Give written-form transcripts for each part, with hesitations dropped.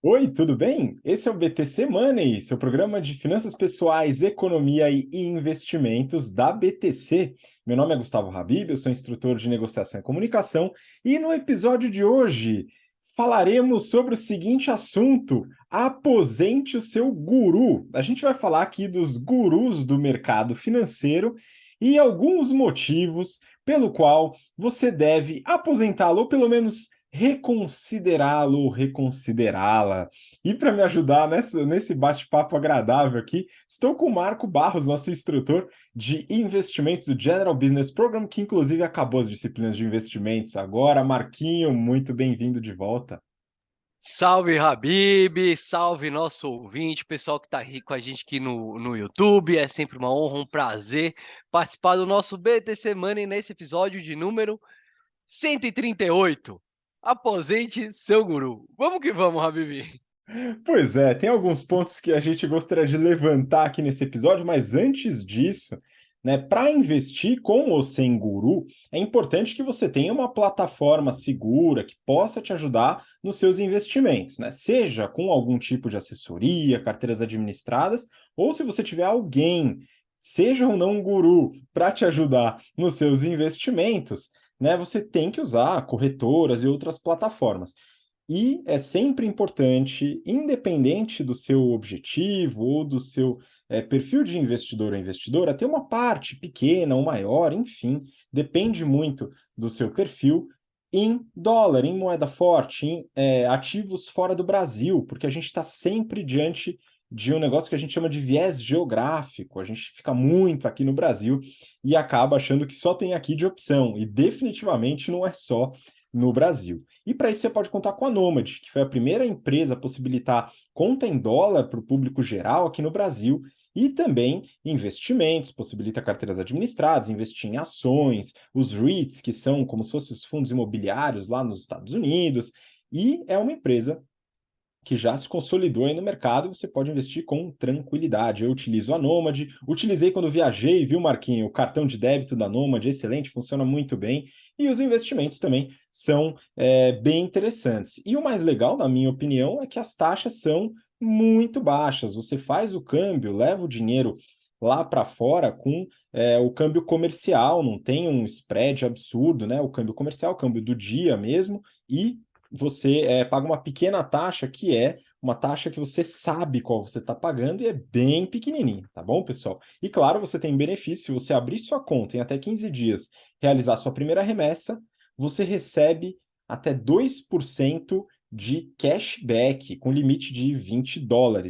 Oi, tudo bem? Esse é o BTC Money, seu programa de finanças pessoais, economia e investimentos da BTC. Meu nome é Gustavo Habib, eu sou instrutor de negociação e comunicação, e no episódio de hoje falaremos sobre o seguinte assunto: aposente o seu guru. A gente vai falar aqui dos gurus do mercado financeiro e alguns motivos pelo qual você deve aposentá-lo, ou pelo menos reconsiderá-lo ou reconsiderá-la. E para me ajudar nesse bate-papo agradável aqui, estou com o Marco Barros, nosso instrutor de investimentos do General Business Program, que inclusive acabou as disciplinas de investimentos agora. Marquinho, muito bem-vindo de volta. Salve, Habib! Salve, nosso ouvinte, pessoal que está aqui com a gente aqui no YouTube. É sempre uma honra, um prazer participar do nosso BTC Money nesse episódio de número 138. Aposente seu guru. Vamos que vamos, Habib! Pois é, tem alguns pontos que a gente gostaria de levantar aqui nesse episódio, mas antes disso, né, para investir com ou sem guru, é importante que você tenha uma plataforma segura que possa te ajudar nos seus investimentos, né? Seja com algum tipo de assessoria, carteiras administradas, ou se você tiver alguém, seja ou não um guru, para te ajudar nos seus investimentos, né, você tem que usar corretoras e outras plataformas. E é sempre importante, independente do seu objetivo ou do seu perfil de investidor ou investidora, ter uma parte pequena ou maior, enfim, depende muito do seu perfil, em dólar, em moeda forte, em ativos fora do Brasil, porque a gente está sempre diante de um negócio que a gente chama de viés geográfico. A gente fica muito aqui no Brasil e acaba achando que só tem aqui de opção, e definitivamente não é só no Brasil. E para isso você pode contar com a Nomad, que foi a primeira empresa a possibilitar conta em dólar para o público geral aqui no Brasil, e também investimentos, possibilita carteiras administradas, investir em ações, os REITs, que são como se fossem os fundos imobiliários lá nos Estados Unidos, e é uma empresa que já se consolidou aí no mercado, você pode investir com tranquilidade. Eu utilizo a Nomad, utilizei quando viajei, viu, Marquinho? O cartão de débito da Nomad, excelente, funciona muito bem. E os investimentos também são bem interessantes. E o mais legal, na minha opinião, é que as taxas são muito baixas. Você faz o câmbio, leva o dinheiro lá para fora com o câmbio comercial, não tem um spread absurdo, né? O câmbio comercial, o câmbio do dia mesmo, e você paga uma pequena taxa, que é uma taxa que você sabe qual você está pagando e é bem pequenininha, tá bom, pessoal? E claro, você tem benefício, se você abrir sua conta em até 15 dias, realizar sua primeira remessa, você recebe até 2% de cashback, com limite de US$ 20,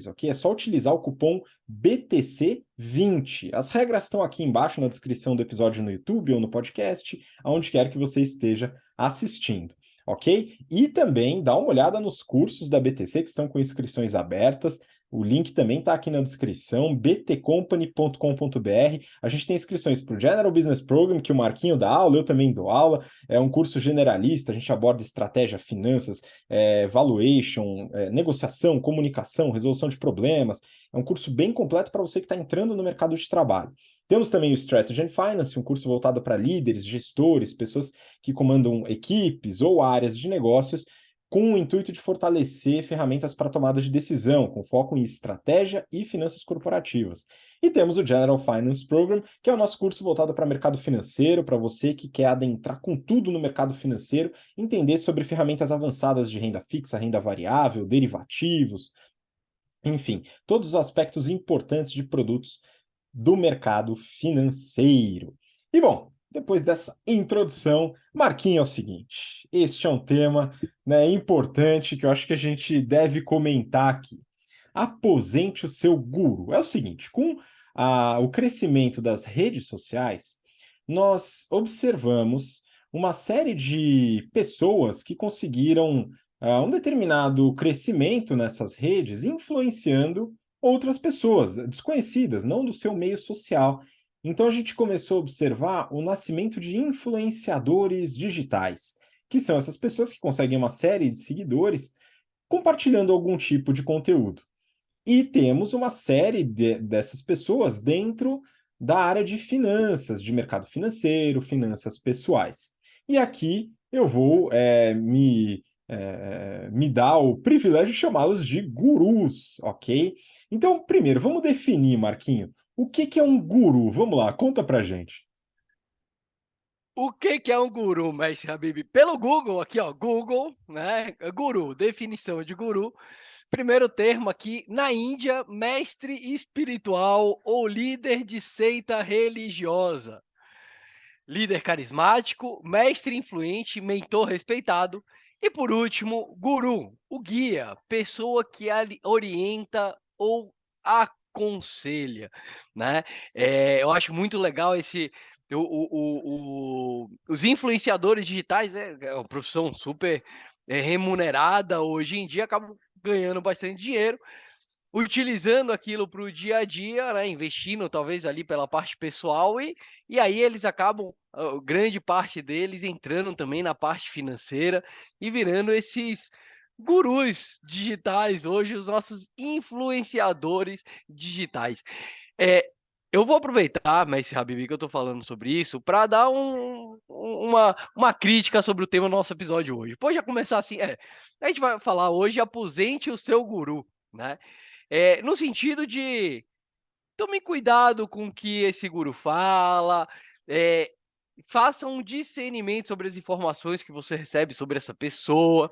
ok? É só utilizar o cupom BTC20. As regras estão aqui embaixo na descrição do episódio no YouTube ou no podcast, aonde quer que você esteja assistindo, ok? E também dá uma olhada nos cursos da BTC que estão com inscrições abertas. O link também está aqui na descrição, btcompany.com.br. A gente tem inscrições para o General Business Program, que o Marquinho dá aula, eu também dou aula. É um curso generalista, a gente aborda estratégia, finanças, valuation, negociação, comunicação, resolução de problemas. É um curso bem completo para você que está entrando no mercado de trabalho. Temos também o Strategy and Finance, um curso voltado para líderes, gestores, pessoas que comandam equipes ou áreas de negócios, com o intuito de fortalecer ferramentas para tomada de decisão, com foco em estratégia e finanças corporativas. E temos o General Finance Program, que é o nosso curso voltado para mercado financeiro, para você que quer adentrar com tudo no mercado financeiro, entender sobre ferramentas avançadas de renda fixa, renda variável, derivativos, enfim, todos os aspectos importantes de produtos do mercado financeiro. E bom, depois dessa introdução, Marquinhos, é o seguinte: este é um tema, né, importante que eu acho que a gente deve comentar aqui. Aposente o seu guru. É o seguinte, com o crescimento das redes sociais, nós observamos uma série de pessoas que conseguiram um determinado crescimento nessas redes, influenciando outras pessoas desconhecidas, não do seu meio social. Então a gente começou a observar o nascimento de influenciadores digitais, que são essas pessoas que conseguem uma série de seguidores compartilhando algum tipo de conteúdo. E temos uma série dessas pessoas dentro da área de finanças, de mercado financeiro, finanças pessoais. E aqui eu vou me dá o privilégio de chamá-los de gurus, ok? Então, primeiro, vamos definir, Marquinho, o que que é um guru? Vamos lá, conta pra gente. O que que é um guru, mestre Habib? Pelo Google, aqui ó, Google, né? Guru, definição de guru. Primeiro termo aqui, na Índia, mestre espiritual ou líder de seita religiosa. Líder carismático, mestre influente, mentor respeitado. E por último, guru, o guia, pessoa que orienta ou aconselha, né? Eu acho muito legal os influenciadores digitais, né? É uma profissão super remunerada hoje em dia, acabam ganhando bastante dinheiro utilizando aquilo para o dia a dia, né, investindo talvez ali pela parte pessoal e aí eles acabam, grande parte deles entrando também na parte financeira e virando esses gurus digitais hoje, os nossos influenciadores digitais. Eh, eu vou aproveitar, Mestre Habib, que eu estou falando sobre isso, para dar uma crítica sobre o tema do nosso episódio hoje. Pode já começar assim, a gente vai falar hoje aposente o seu guru, né? No sentido de tome cuidado com o que esse guru fala, eh, faça um discernimento sobre as informações que você recebe sobre essa pessoa,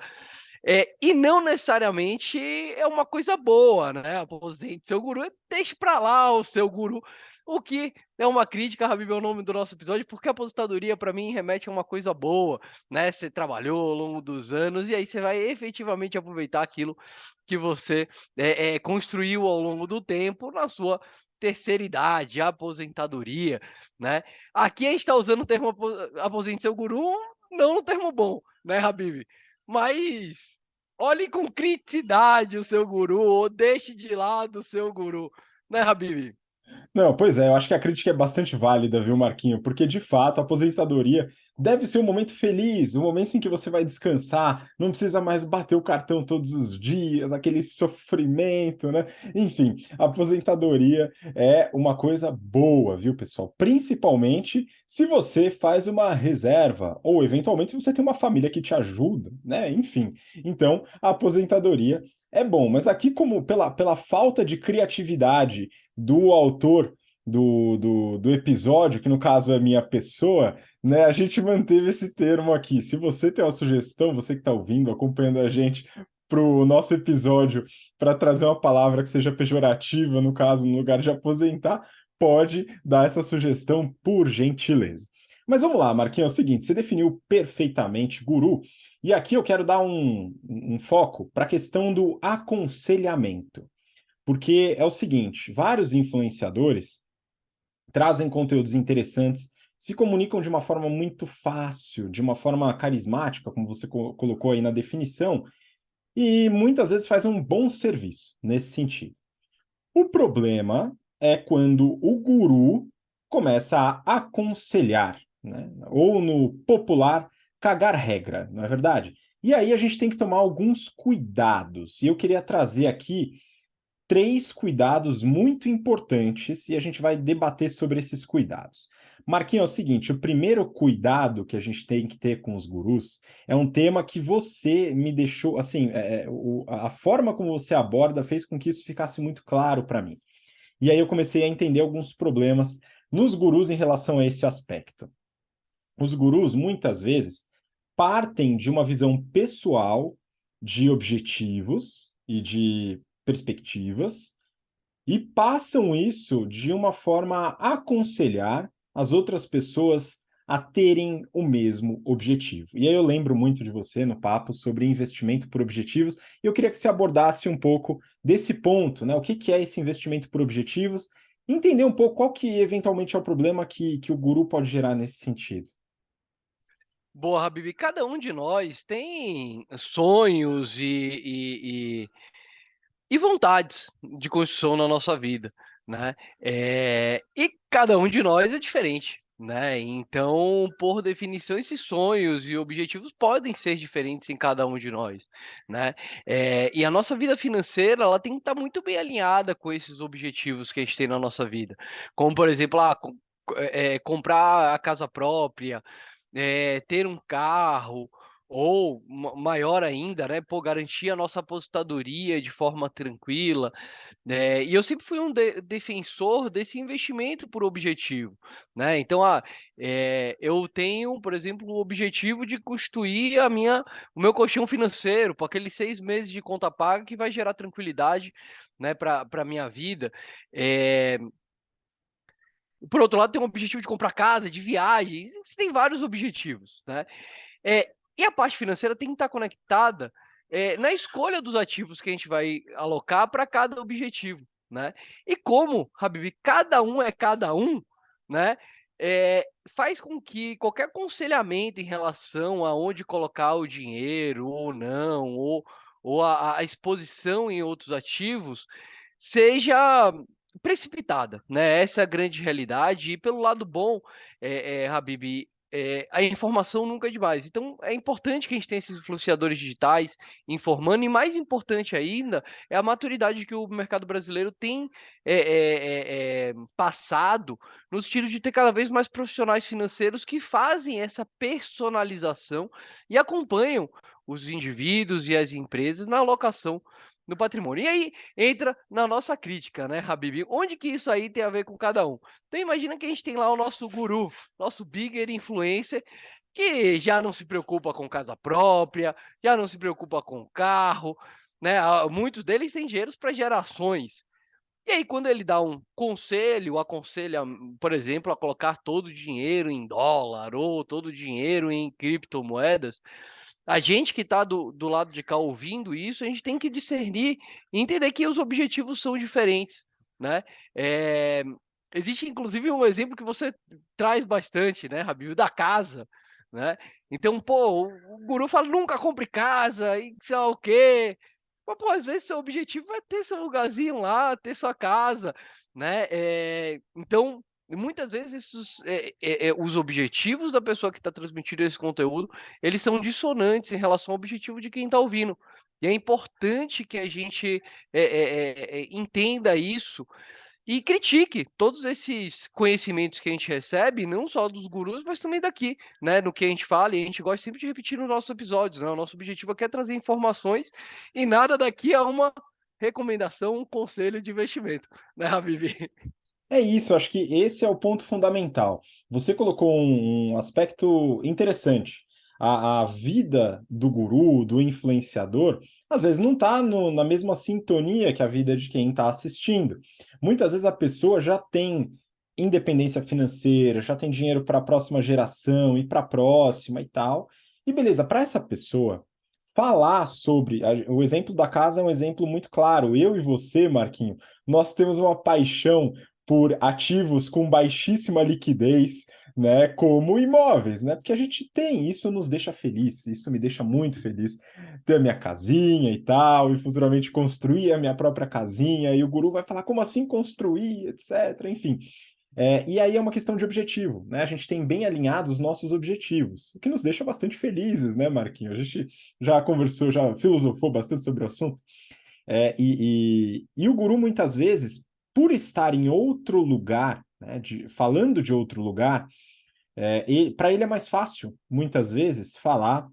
e não necessariamente é uma coisa boa, né, aposente seu guru, deixe para lá o seu guru, o que é uma crítica, Habib, é o nome do nosso episódio, porque a aposentadoria para mim remete a uma coisa boa, né, você trabalhou ao longo dos anos e aí você vai efetivamente aproveitar aquilo que você, construiu ao longo do tempo na sua terceira idade, aposentadoria, né. Aqui a gente está usando o termo aposente seu guru, não no termo bom, né, Habib? Mas olhe com criticidade o seu guru ou deixe de lado o seu guru, né, Habib? Não, pois é, eu acho que a crítica é bastante válida, viu, Marquinho? Porque, de fato, a aposentadoria deve ser um momento feliz, um momento em que você vai descansar, não precisa mais bater o cartão todos os dias, aquele sofrimento, né? Enfim, a aposentadoria é uma coisa boa, viu, pessoal? Principalmente se você faz uma reserva, ou eventualmente se você tem uma família que te ajuda, né? Enfim, então a aposentadoria é bom, mas aqui, como pela falta de criatividade do autor do episódio, que no caso é minha pessoa, né? A gente manteve esse termo aqui. Se você tem uma sugestão, você que está ouvindo, acompanhando a gente para o nosso episódio, para trazer uma palavra que seja pejorativa, no caso, no lugar de aposentar, pode dar essa sugestão por gentileza. Mas vamos lá, Marquinhos, é o seguinte, você definiu perfeitamente guru, e aqui eu quero dar um foco para a questão do aconselhamento. Porque é o seguinte, vários influenciadores trazem conteúdos interessantes, se comunicam de uma forma muito fácil, de uma forma carismática, como você colocou aí na definição, e muitas vezes faz um bom serviço nesse sentido. O problema é quando o guru começa a aconselhar, né? Ou no popular, cagar regra, não é verdade? E aí a gente tem que tomar alguns cuidados. E eu queria trazer aqui três cuidados muito importantes e a gente vai debater sobre esses cuidados. Marquinhos, é o seguinte, o primeiro cuidado que a gente tem que ter com os gurus é um tema que você me deixou, assim, a forma como você aborda fez com que isso ficasse muito claro para mim. E aí eu comecei a entender alguns problemas nos gurus em relação a esse aspecto. Os gurus, muitas vezes, partem de uma visão pessoal de objetivos e de perspectivas e passam isso de uma forma a aconselhar as outras pessoas a terem o mesmo objetivo. E aí eu lembro muito de você no papo sobre investimento por objetivos, e eu queria que você abordasse um pouco desse ponto, né? O que que é esse investimento por objetivos, e entender um pouco qual que eventualmente é o problema que o guru pode gerar nesse sentido. Boa, Habib. Cada um de nós tem sonhos e vontades de construção na nossa vida, né? E cada um de nós é diferente, né? Então, por definição, esses sonhos e objetivos podem ser diferentes em cada um de nós, né? E a nossa vida financeira, ela tem que estar muito bem alinhada com esses objetivos que a gente tem na nossa vida. Como, por exemplo, comprar a casa própria, ter um carro Ou maior ainda, né, pô, garantir a nossa aposentadoria de forma tranquila, e eu sempre fui um defensor desse investimento por objetivo, né. Então, eu tenho, por exemplo, o objetivo de construir o meu colchão financeiro para aqueles 6 meses de conta paga que vai gerar tranquilidade, né, para minha vida. Eh por outro lado, tem um objetivo de comprar casa, de viagens, você tem vários objetivos, né. E a parte financeira tem que estar conectada, na escolha dos ativos que a gente vai alocar para cada objetivo, né. E como, Habib, cada um é cada um, né, faz com que qualquer aconselhamento em relação a onde colocar o dinheiro ou não, ou a exposição em outros ativos, seja precipitada, né, essa é a grande realidade. E pelo lado bom, Habib, a informação nunca é demais. Então é importante que a gente tenha esses influenciadores digitais informando, e mais importante ainda, é a maturidade que o mercado brasileiro tem, passado, no sentido de ter cada vez mais profissionais financeiros que fazem essa personalização e acompanham os indivíduos e as empresas na alocação do patrimônio. E aí entra na nossa crítica, né, Habib? Onde que isso aí tem a ver com cada um? Então imagina que a gente tem lá o nosso guru, nosso bigger influencer, que já não se preocupa com casa própria, já não se preocupa com carro, né? Muitos deles têm dinheiros para gerações. E aí, quando ele dá um conselho, aconselha, por exemplo, a colocar todo o dinheiro em dólar ou todo o dinheiro em criptomoedas, a gente que está do lado de cá ouvindo isso, a gente tem que discernir e entender que os objetivos são diferentes, né. Eh, Existe inclusive um exemplo que você traz bastante, né, Habib, da casa, né. Então, pô, o guru fala: "Nunca compre casa e sei lá o quê". Mas, pô, às vezes seu objetivo é ter seu lugarzinho lá, ter sua casa, né. Então, muitas vezes os objetivos da pessoa que está transmitindo esse conteúdo, eles são dissonantes em relação ao objetivo de quem está ouvindo. E é importante que a gente, entenda isso e critique todos esses conhecimentos que a gente recebe, não só dos gurus, mas também daqui, né, no que a gente fala. E a gente gosta sempre de repetir nos nossos episódios, né, o nosso objetivo aqui é trazer informações, e nada daqui é uma recomendação, um conselho de investimento, né, Habib? É isso, acho que esse é o ponto fundamental. Você colocou um aspecto interessante. A vida do guru, do influenciador, às vezes não está na mesma sintonia que a vida de quem está assistindo. Muitas vezes a pessoa já tem independência financeira, já tem dinheiro para a próxima geração e para a próxima e tal. E beleza, para essa pessoa, falar sobre. O exemplo da casa é um exemplo muito claro. Eu e você, Marquinho, nós temos uma paixão por ativos com baixíssima liquidez, né, como imóveis, né? Porque a gente tem, isso nos deixa feliz, isso me deixa muito feliz, ter a minha casinha e tal, e futuramente construir a minha própria casinha, e o guru vai falar como assim construir, etc. Enfim. E aí é uma questão de objetivo, né? A gente tem bem alinhados os nossos objetivos, o que nos deixa bastante felizes, né, Marquinhos? A gente já conversou, já filosofou bastante sobre o assunto. E o guru, muitas vezes, por estar em outro lugar, né, falando de outro lugar, para ele é mais fácil, muitas vezes, falar: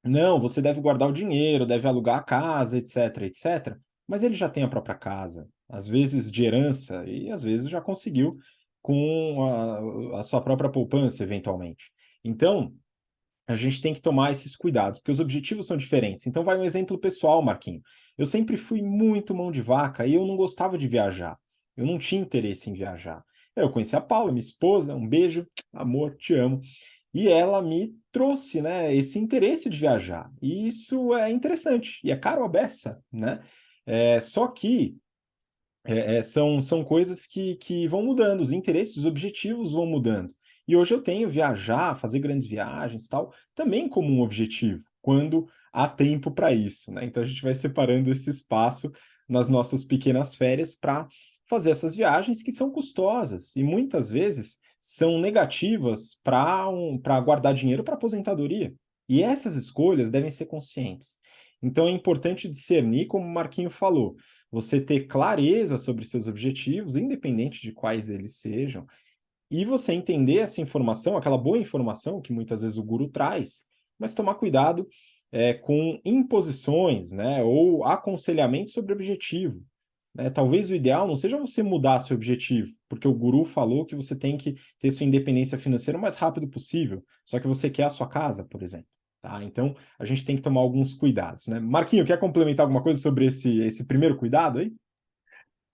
não, você deve guardar o dinheiro, deve alugar a casa, etc, etc. Mas ele já tem a própria casa, às vezes de herança, e às vezes já conseguiu com a sua própria poupança, eventualmente. Então, a gente tem que tomar esses cuidados, porque os objetivos são diferentes. Então, vai um exemplo pessoal, Marquinho. Eu sempre fui muito mão de vaca e eu não gostava de viajar. Eu não tinha interesse em viajar. Eu conheci a Paula, minha esposa, um beijo, amor, te amo. E ela me trouxe, né, esse interesse de viajar. E isso é interessante. E é caro a beça, né? Só que são coisas que vão mudando, os interesses, os objetivos vão mudando. E hoje eu tenho viajar, fazer grandes viagens, tal, também como um objetivo, quando há tempo para isso, né? Então a gente vai separando esse espaço nas nossas pequenas férias para fazer essas viagens que são custosas e muitas vezes são negativas para guardar dinheiro para aposentadoria. E essas escolhas devem ser conscientes. Então é importante discernir, como o Marquinho falou, você ter clareza sobre seus objetivos, independente de quais eles sejam, e você entender essa informação, aquela boa informação que muitas vezes o guru traz, mas tomar cuidado com imposições, né, ou aconselhamento sobre objetivo. Né? Talvez o ideal não seja você mudar seu objetivo, porque o guru falou que você tem que ter sua independência financeira o mais rápido possível, só que você quer a sua casa, por exemplo. Tá? Então, a gente tem que tomar alguns cuidados. Né? Marquinho, quer complementar alguma coisa sobre esse primeiro cuidado aí?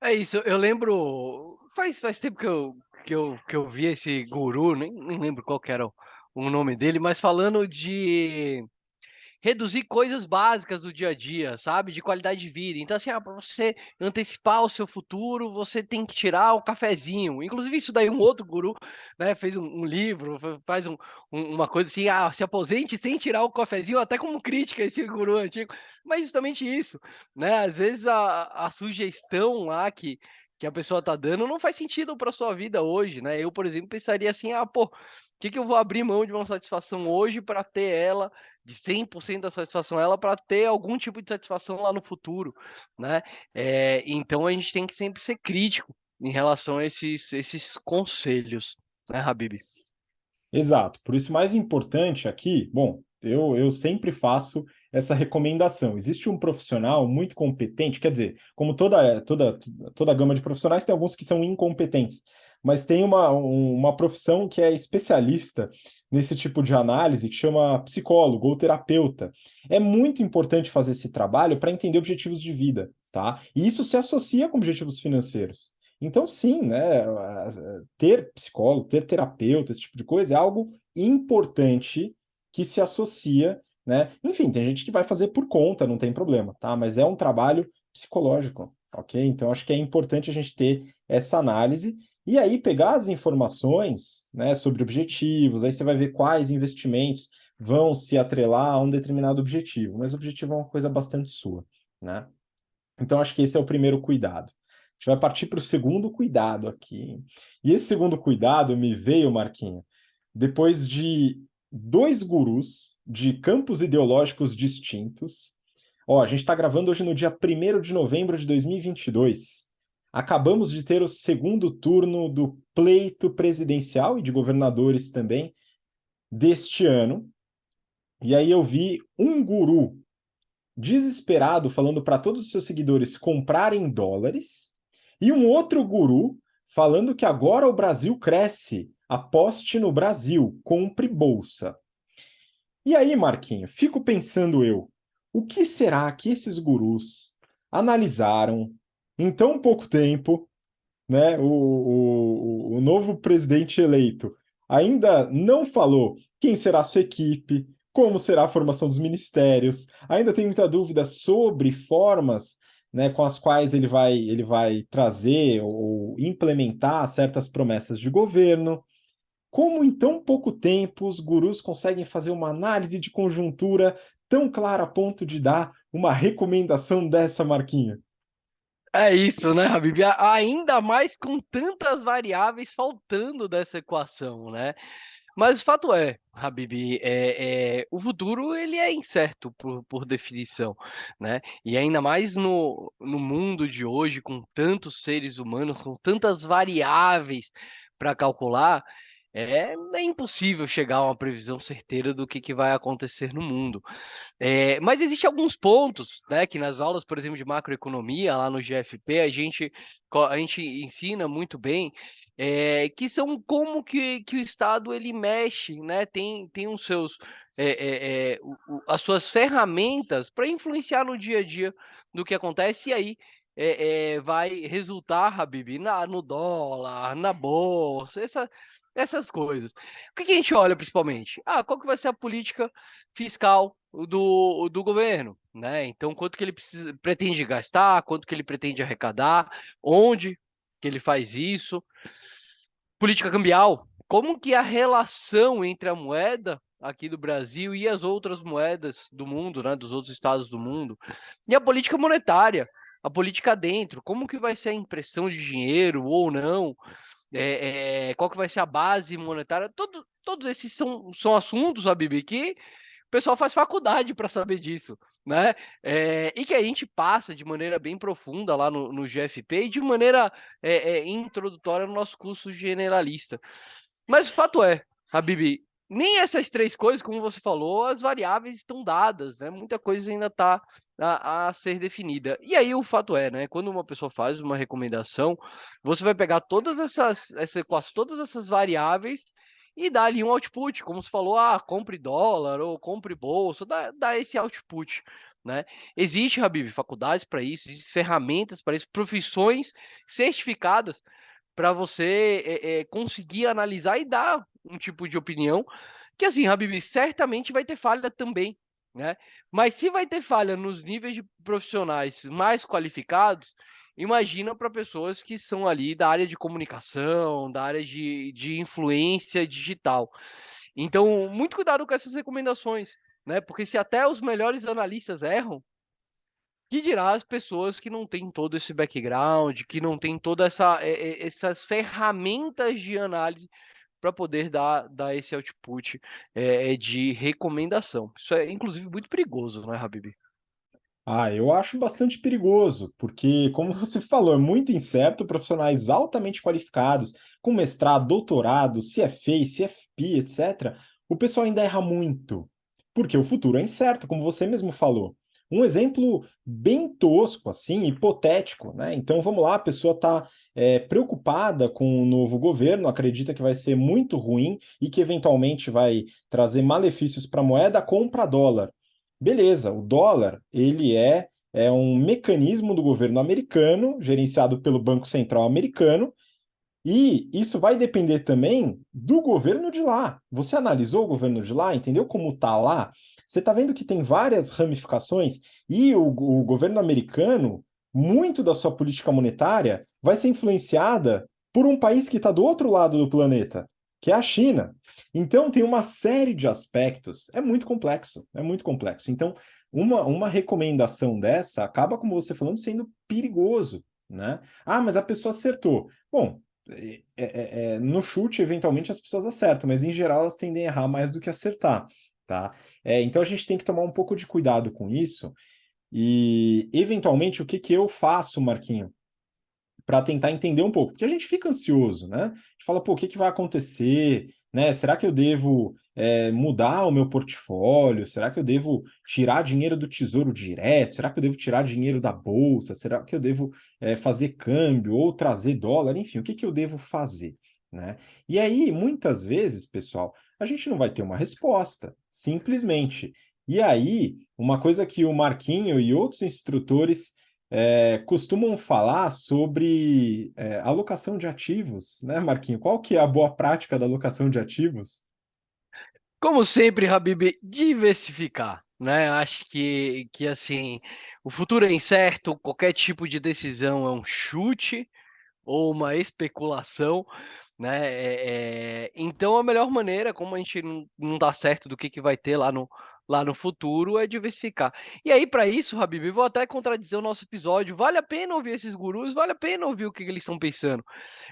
É isso, eu lembro. Faz tempo que eu vi esse guru, nem lembro qual que era o nome dele, mas falando de reduzir coisas básicas do dia a dia, sabe? De qualidade de vida. Então, assim, para você antecipar o seu futuro, você tem que tirar o cafezinho. Inclusive, isso daí, um outro guru, né, fez um livro, faz uma coisa assim, se aposente sem tirar o cafezinho, até como crítica a esse guru antigo. Mas justamente isso, né? Às vezes a sugestão lá que a pessoa tá dando não faz sentido para sua vida hoje, né? Eu, por exemplo, pensaria assim, pô, que eu vou abrir mão de uma satisfação hoje para ter ela de 100% da satisfação ela para ter algum tipo de satisfação lá no futuro, né? Então a gente tem que sempre ser crítico em relação a esses conselhos, né, Habib? Exato. Por isso, mais importante aqui, bom, eu sempre faço essa recomendação. Existe um profissional muito competente, quer dizer, como toda gama de profissionais, tem alguns que são incompetentes, mas tem uma profissão que é especialista nesse tipo de análise, que chama psicólogo ou terapeuta. É muito importante fazer esse trabalho para entender objetivos de vida, tá? E isso se associa com objetivos financeiros. Então, sim, né, ter psicólogo, ter terapeuta, esse tipo de coisa é algo importante que se associa, né? Enfim, tem gente que vai fazer por conta, não tem problema, tá? Mas é um trabalho psicológico, ok? Então, acho que é importante a gente ter essa análise e aí pegar as informações, né, sobre objetivos, aí você vai ver quais investimentos vão se atrelar a um determinado objetivo, mas o objetivo é uma coisa bastante sua, né? Então, acho que esse é o primeiro cuidado. A gente vai partir para o segundo cuidado aqui. E esse segundo cuidado me veio, Marquinho, depois de dois gurus de campos ideológicos distintos. Ó, a gente está gravando hoje no dia 1º de novembro de 2022. Acabamos de ter o segundo turno do pleito presidencial e de governadores também deste ano. E aí eu vi um guru desesperado falando para todos os seus seguidores comprarem dólares, e um outro guru falando que agora o Brasil cresce, aposte no Brasil, compre bolsa. E aí, Marquinho, fico pensando eu, o que será que esses gurus analisaram em tão pouco tempo, né? O novo presidente eleito ainda não falou quem será a sua equipe, como será a formação dos ministérios, ainda tem muita dúvida sobre formas, né, com as quais ele vai trazer ou implementar certas promessas de governo. Como em tão pouco tempo os gurus conseguem fazer uma análise de conjuntura tão clara a ponto de dar uma recomendação dessa, Marquinho? É isso, né, Habib? Ainda mais com tantas variáveis faltando dessa equação, né? Mas o fato é, Habib, o futuro ele é incerto por definição, né? E ainda mais no mundo de hoje, com tantos seres humanos, com tantas variáveis para calcular, é impossível chegar a uma previsão certeira do que vai acontecer no mundo. Mas existem alguns pontos, né, que nas aulas, por exemplo, de macroeconomia, lá no GFP, a gente ensina muito bem, que são como que o Estado ele mexe, né, tem os seus, as suas ferramentas para influenciar no dia a dia do que acontece, e aí vai resultar, Habib, no dólar, na bolsa, essas coisas. O que a gente olha principalmente? Qual que vai ser a política fiscal do governo, né? Então, quanto que ele pretende gastar, quanto que ele pretende arrecadar, onde que ele faz isso. Política cambial, como que a relação entre a moeda aqui do Brasil e as outras moedas do mundo, né, dos outros estados do mundo, e a política monetária, a política dentro, como que vai ser a impressão de dinheiro ou não, qual que vai ser a base monetária, todos esses são assuntos, a Bibi, que o pessoal faz faculdade para saber disso, né? E que a gente passa de maneira bem profunda lá no GFP e de maneira introdutória no nosso curso generalista. Mas o fato é, Habib, nem essas 3 coisas, como você falou, as variáveis estão dadas, né, muita coisa ainda está a ser definida. E aí o fato é, né, quando uma pessoa faz uma recomendação, você vai pegar todas essa equação, todas essas variáveis e dar ali um output, como você falou: "Ah, compre dólar ou compre bolsa", dá esse output, né. Existe, Habib, faculdades para isso, existem ferramentas para isso, profissões certificadas para você, conseguir analisar e dar um tipo de opinião, que assim, Habib, certamente vai ter falha também, né. Mas se vai ter falha nos níveis de profissionais mais qualificados, imagina para pessoas que são ali da área de comunicação, da área de influência digital. Então, muito cuidado com essas recomendações, né, porque se até os melhores analistas erram, que dirá as pessoas que não têm todo esse background, que não têm toda essas ferramentas de análise para poder dar esse output, de recomendação. Isso é inclusive muito perigoso, né, Habib? Ah, eu acho bastante perigoso, porque, como você falou, é muito incerto, profissionais altamente qualificados, com mestrado, doutorado, CFA, CFP, etc., o pessoal ainda erra muito, porque o futuro é incerto, como você mesmo falou. Um exemplo bem tosco, assim, hipotético, né? Então, vamos lá, a pessoa está preocupada com o novo governo, acredita que vai ser muito ruim e que, eventualmente, vai trazer malefícios para a moeda, compra dólar. Beleza, o dólar, ele é um mecanismo do governo americano, gerenciado pelo Banco Central americano, e isso vai depender também do governo de lá. Você analisou o governo de lá, entendeu como está lá? Você está vendo que tem várias ramificações e o governo americano, muito da sua política monetária vai ser influenciada por um país que está do outro lado do planeta, que é a China. Então tem uma série de aspectos. É muito complexo, é muito complexo. Então, uma recomendação dessa acaba, como você falando, sendo perigoso, né? Ah, mas a pessoa acertou. Bom, no chute, eventualmente, as pessoas acertam, mas em geral elas tendem a errar mais do que acertar, tá? Então a gente tem que tomar um pouco de cuidado com isso. E, eventualmente, o que que eu faço, Marquinho, para tentar entender um pouco? Porque a gente fica ansioso, né? A gente fala, pô, o que que vai acontecer? Né? Será que eu devo mudar o meu portfólio? Será que eu devo tirar dinheiro do Tesouro Direto? Será que eu devo tirar dinheiro da Bolsa? Será que eu devo fazer câmbio ou trazer dólar? Enfim, o que que eu devo fazer? Né? E aí, muitas vezes, pessoal, a gente não vai ter uma resposta, simplesmente. E aí, uma coisa que o Marquinho e outros instrutores costumam falar sobre alocação de ativos, né, Marquinho? Qual que é a boa prática da alocação de ativos? Como sempre, Habib, diversificar, né, acho que, assim, o futuro é incerto, qualquer tipo de decisão é um chute ou uma especulação, né, então a melhor maneira, como a gente não dá certo do que vai ter lá no futuro, é diversificar. E aí para isso, Habib, vou até contradizer o nosso episódio, vale a pena ouvir esses gurus, vale a pena ouvir o que eles estão pensando,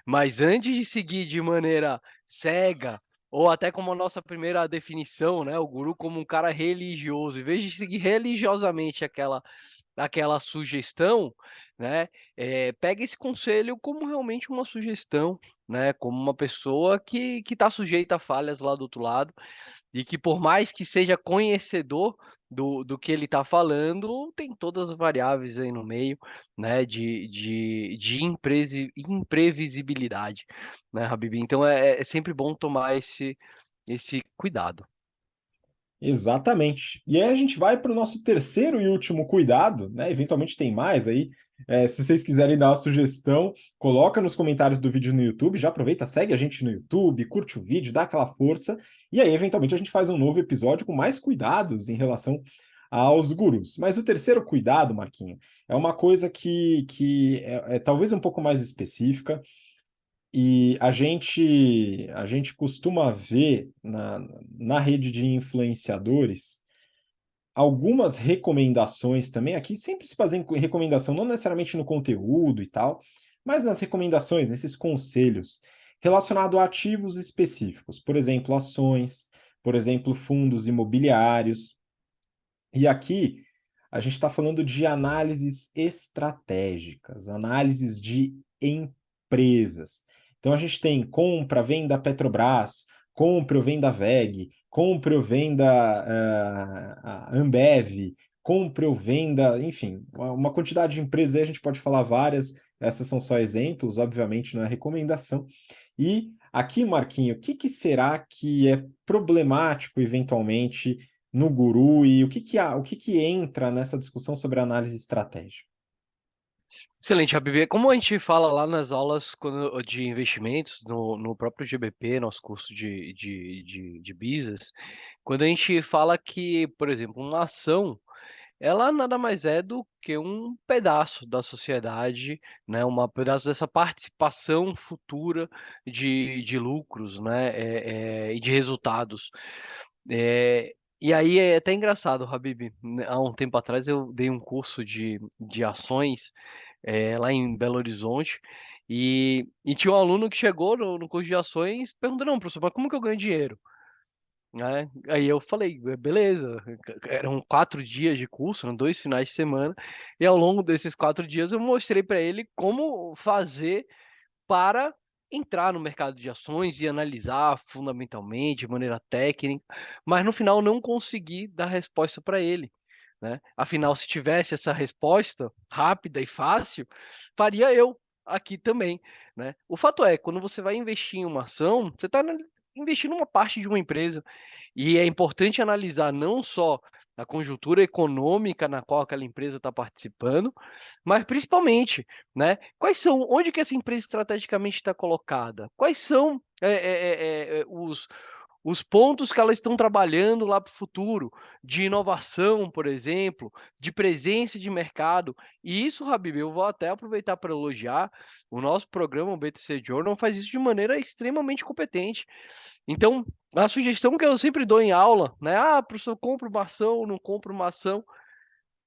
mas antes de seguir de maneira cega, ou até como a nossa primeira definição, né, o guru como um cara religioso, em vez de seguir religiosamente aquela sugestão, né, pega esse conselho como realmente uma sugestão, né, como uma pessoa que está sujeita a falhas lá do outro lado, e que por mais que seja conhecedor do que ele está falando, tem todas as variáveis aí no meio, né, de imprevisibilidade, né, Habibi. Então é sempre bom tomar esse cuidado. Exatamente. E aí a gente vai para o nosso terceiro e último cuidado, né? Eventualmente tem mais aí. Se vocês quiserem dar uma sugestão, coloca nos comentários do vídeo no YouTube. Já aproveita, segue a gente no YouTube, curte o vídeo, dá aquela força. E aí, eventualmente, a gente faz um novo episódio com mais cuidados em relação aos gurus. Mas o terceiro cuidado, Marquinho, é uma coisa que é talvez um pouco mais específica. E a gente costuma ver na rede de influenciadores algumas recomendações também. Aqui sempre se fazem recomendação, não necessariamente no conteúdo e tal, mas nas recomendações, nesses conselhos, relacionado a ativos específicos. Por exemplo, ações, por exemplo, fundos imobiliários. E aqui a gente está falando de análises estratégicas, análises de empresas. Então a gente tem compra, venda Petrobras, compre ou venda VEG, compre ou venda a Ambev, compre ou venda, enfim, uma quantidade de empresas aí, a gente pode falar várias, essas são só exemplos, obviamente não é recomendação. E aqui, Marquinho, o que que será que é problemático eventualmente no Guru e o que que entra nessa discussão sobre análise estratégica? Excelente, Habib. Como a gente fala lá nas aulas de investimentos, no próprio GBP, nosso curso de Business, quando a gente fala que, por exemplo, uma ação, ela nada mais é do que um pedaço da sociedade, né? Um pedaço dessa participação futura de lucros, né? E de resultados. E aí é até engraçado, Habib. Né, há um tempo atrás eu dei um curso de ações lá em Belo Horizonte e tinha um aluno que chegou no curso de ações perguntando, não, professor, mas como que eu ganho dinheiro? Né? Aí eu falei, beleza, eram 4 dias de curso, eram 2 finais de semana, e ao longo desses 4 dias eu mostrei para ele como fazer para entrar no mercado de ações e analisar fundamentalmente, de maneira técnica, mas no final não consegui dar resposta para ele, né? Afinal, se tivesse essa resposta rápida e fácil, faria eu aqui também, né? O fato é, quando você vai investir em uma ação, você está investindo uma parte de uma empresa e é importante analisar não só a conjuntura econômica na qual aquela empresa está participando, mas principalmente, né, quais são, onde que essa empresa estrategicamente está colocada? Quais são os pontos que elas estão trabalhando lá para o futuro, de inovação, por exemplo, de presença de mercado. E isso, Habib, eu vou até aproveitar para elogiar. O nosso programa, o BTC Journal, faz isso de maneira extremamente competente. Então, a sugestão que eu sempre dou em aula, né? Ah, professor, compra uma ação, não compra uma ação.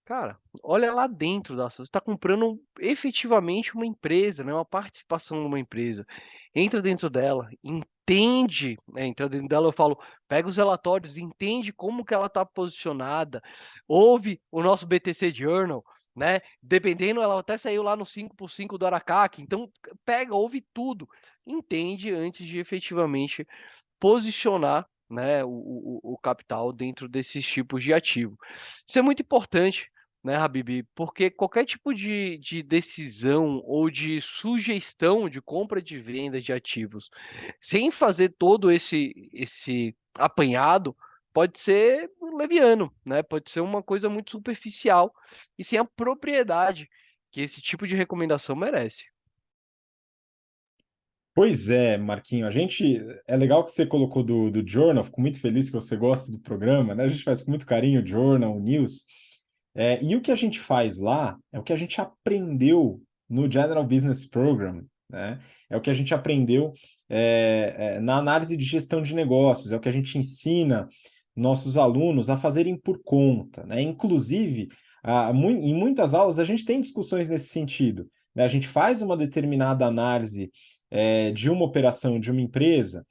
Cara, olha lá dentro da ação. Você está comprando efetivamente uma empresa, né? Uma participação numa empresa. Entra dentro dela, entende, né? Entra dentro dela, eu falo, pega os relatórios, entende como que ela está posicionada, ouve o nosso BTC Journal, né? Dependendo, ela até saiu lá no 5x5 do Aracaque. Então, pega, ouve tudo, entende antes de efetivamente posicionar, né, o capital dentro desses tipos de ativo. Isso é muito importante, né, Habib? Porque qualquer tipo de decisão ou de sugestão de compra de venda de ativos, sem fazer todo esse apanhado, pode ser leviano, né? Pode ser uma coisa muito superficial e sem a propriedade que esse tipo de recomendação merece. Pois é, Marquinho, é legal que você colocou do Journal, fico muito feliz que você gosta do programa, né? A gente faz com muito carinho o Journal, o News. E o que a gente faz lá é o que a gente aprendeu no General Business Program, né? É o que a gente aprendeu na análise de gestão de negócios, é o que a gente ensina nossos alunos a fazerem por conta, né? Inclusive, em muitas aulas a gente tem discussões nesse sentido, né? A gente faz uma determinada análise de uma operação de uma empresa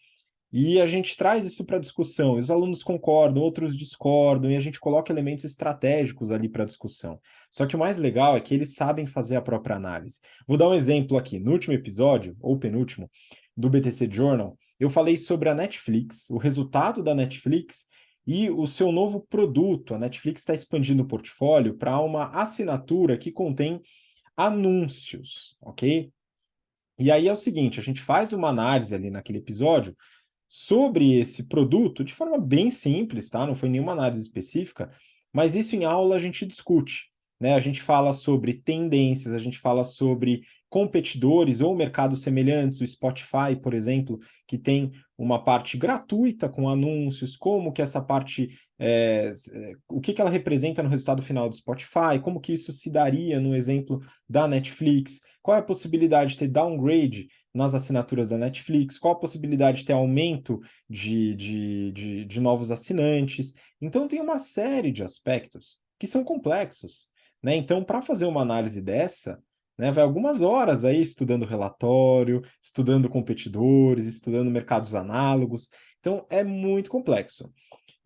e a gente traz isso para discussão. E os alunos concordam, outros discordam, e a gente coloca elementos estratégicos ali para discussão. Só que o mais legal é que eles sabem fazer a própria análise. Vou dar um exemplo aqui. No último episódio, ou penúltimo, do BTC Journal, eu falei sobre a Netflix, o resultado da Netflix e o seu novo produto. A Netflix está expandindo o portfólio para uma assinatura que contém anúncios, ok? E aí é o seguinte, a gente faz uma análise ali naquele episódio sobre esse produto de forma bem simples, tá? Não foi nenhuma análise específica, mas isso em aula a gente discute, né? A gente fala sobre tendências, a gente fala sobre competidores ou mercados semelhantes, o Spotify, por exemplo, que tem uma parte gratuita com anúncios, como que essa parte, o que que ela representa no resultado final do Spotify, como que isso se daria no exemplo da Netflix, qual é a possibilidade de ter downgrade nas assinaturas da Netflix, qual a possibilidade de ter aumento de novos assinantes. Então, tem uma série de aspectos que são complexos, né? Então, para fazer uma análise dessa, né, vai algumas horas aí estudando relatório, estudando competidores, estudando mercados análogos. Então, é muito complexo.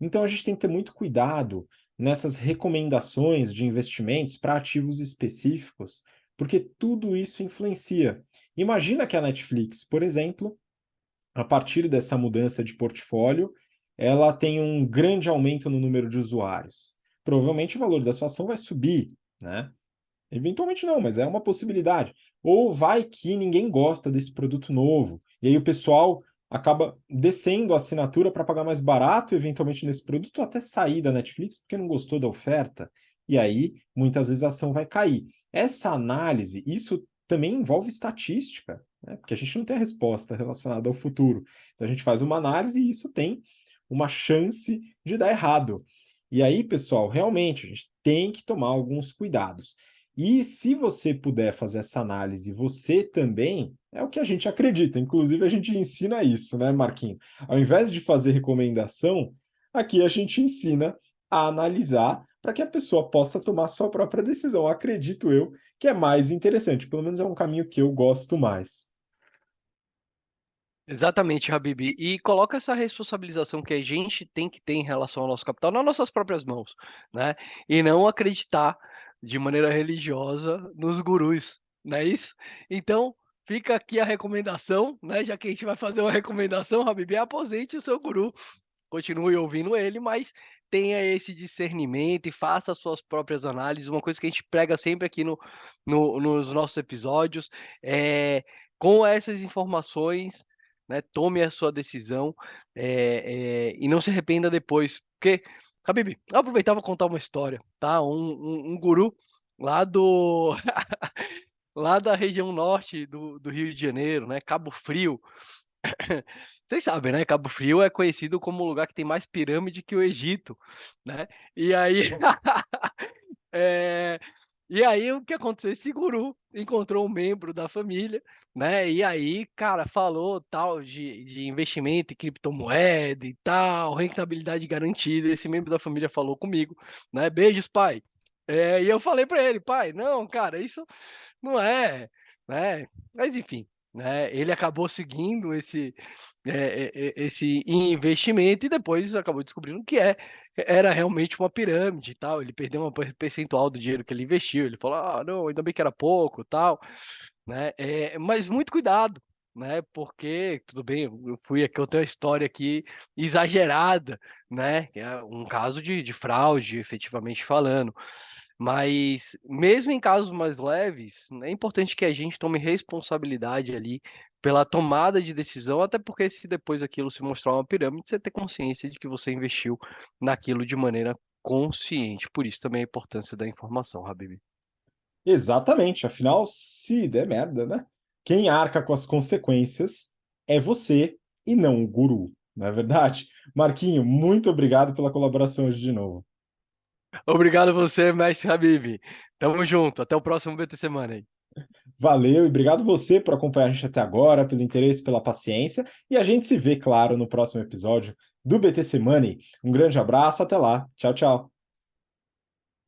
Então, a gente tem que ter muito cuidado nessas recomendações de investimentos para ativos específicos, porque tudo isso influencia. Imagina que a Netflix, por exemplo, a partir dessa mudança de portfólio, ela tem um grande aumento no número de usuários. Provavelmente o valor da sua ação vai subir, né? Eventualmente não, mas é uma possibilidade. Ou vai que ninguém gosta desse produto novo, e aí o pessoal acaba descendo a assinatura para pagar mais barato, eventualmente nesse produto, ou até sair da Netflix porque não gostou da oferta, e aí muitas vezes a ação vai cair. Essa análise, isso também envolve estatística, né? Porque a gente não tem a resposta relacionada ao futuro. Então a gente faz uma análise e isso tem uma chance de dar errado. E aí, pessoal, realmente a gente tem que tomar alguns cuidados. E se você puder fazer essa análise, você também, é o que a gente acredita. Inclusive, a gente ensina isso, né, Marquinho? Ao invés de fazer recomendação, aqui a gente ensina a analisar para que a pessoa possa tomar sua própria decisão. Acredito eu que é mais interessante. Pelo menos é um caminho que eu gosto mais. Exatamente, Habib. E coloca essa responsabilização que a gente tem que ter em relação ao nosso capital nas nossas próprias mãos, né? E não acreditar de maneira religiosa nos gurus, não é isso? Então, fica aqui a recomendação, né? Já que a gente vai fazer uma recomendação, Habib, aposente o seu guru, continue ouvindo ele, mas tenha esse discernimento e faça as suas próprias análises. Uma coisa que a gente prega sempre aqui nos nossos episódios é com essas informações, né, tome a sua decisão e não se arrependa depois. Porque, Habib, eu aproveitava contar uma história, tá? Um guru lá do lá da região norte do Rio de Janeiro, né? Cabo Frio. Vocês sabem, né? Cabo Frio é conhecido como o lugar que tem mais pirâmide que o Egito, né? E aí, eh, e aí o que aconteceu? Esse guru encontrou um membro da família, né? E aí, cara, falou tal de investimento em criptomoeda e tal, rentabilidade garantida. Esse membro da família falou comigo, né? Beijos, pai. E eu falei para ele, pai, não, cara, isso não é, né? Mas enfim, né? Ele acabou seguindo esse investimento e depois acabou descobrindo que era realmente uma pirâmide e tal. Ele perdeu uma percentual do dinheiro que ele investiu. Ele falou: "Ah, não, ainda bem que era pouco, tal", né? Mas muito cuidado, né? Porque tudo bem, eu tenho uma história aqui exagerada, né? Que é um caso de fraude, efetivamente falando. Mas mesmo em casos mais leves, é importante que a gente tome responsabilidade ali pela tomada de decisão, até porque se depois aquilo se mostrar uma pirâmide, você ter consciência de que você investiu naquilo de maneira consciente. Por isso também a importância da informação, Habib. Exatamente, afinal, se der merda, né? Quem arca com as consequências é você e não o guru, não é verdade? Marquinho, muito obrigado pela colaboração hoje de novo. Obrigado a você, mestre Habib. Tamo junto. Até o próximo BT Semana aí. Valeu e obrigado você por acompanhar a gente até agora, pelo interesse, pela paciência. E a gente se vê, claro, no próximo episódio do BTC Money. Um grande abraço, até lá. Tchau, tchau.